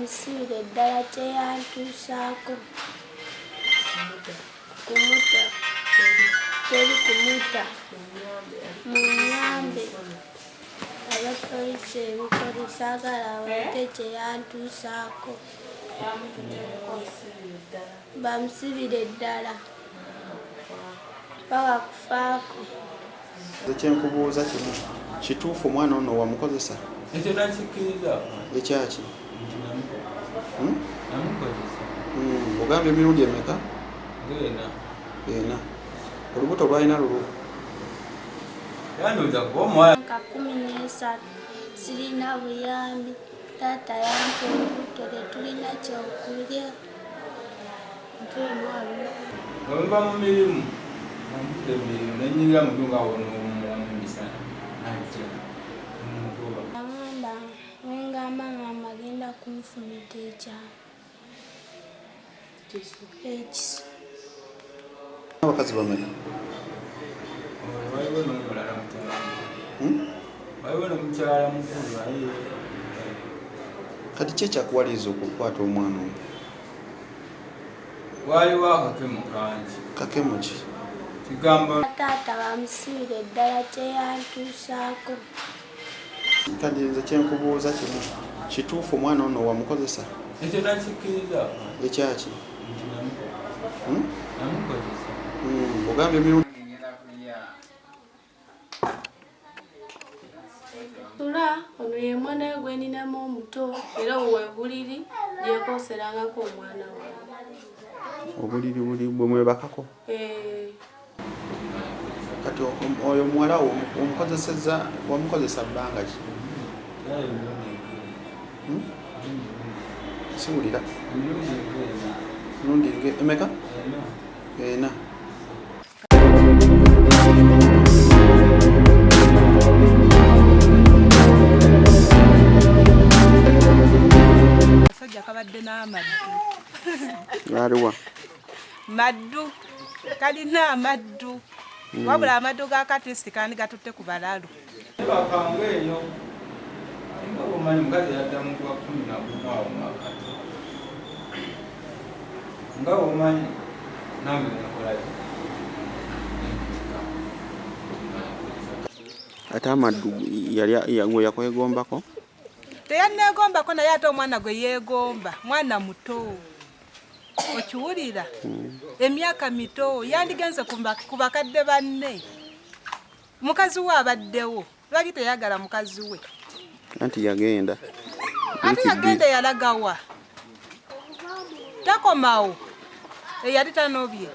bamusibira eddala kyeyantuusaako. Kumuta teri kumuta munyambe abapoliisi ebikoli saagala awete kyeyantuusaako. Bamusibira eddala paka kufaako. Kyenkubuuza kimu kituufu omwana ono wamukozesa? Ekyo nakikkiriza. Ekyaki? Namukozesa. Ogambye emirundi emeka? Ena. Olubuto lwalina lulu? Yandoza kuba omuwala. 13 sirina buyambi. Taata yampa olubuto tetulina kyokulya. Nga mu mirimu. Namudde emirimu nenyingira mu dunga w'omulamu emisana. Agamba wengamba maama agenda kunfumita ekyalo. Ekisa. Abakazi bameka? Waliwo n'omulala mukyala. Waliwo n'omukyala mukulu naye. Kati ki ekyakuwaliriza okukwata omwana oyo? Waliwo akakemo kangi. Kakemo ki? Kigamba Taata bamusibira eddala kyeyantuusaako. Kati nze kyenkubuuza kimu kituufu omwana ono wamukozesa? ekyo nakikkiriza. Ekyaki? Namukozesa. Ogambye emirundi Tula ono ye mwana we gwe ninamu omuto era webuliri lyekoserangako omwana wange. obuliri buli bwe mwebakako? Kati oyo muwala wamukozesa bbanga ki? Siwulira. Mirundi emeka? Ena. Akasajja kabadde n'amaddu. Aliwa? Maddu. Kalina amaddu. Wabula amaddu ga katisi kandi gatutte ku balalu. Bakange eyo. Nga omanyi mukazi yadda mu kwa 14 awo makati. Nga omanyi nange nakolayo. Ate amaddu gwe yakwegombako? Teyanneegombako naye ate omwana gwe yeegomba. Mwana muto. Okiwulira? Emyaka mito yandigenze ku bakadde banne. Mukazi we abaddewo. Lwaki teyagala mukazi we? Anti yagenda. Ate yagenda yalagawa. Takomawo. Eyali tanobye.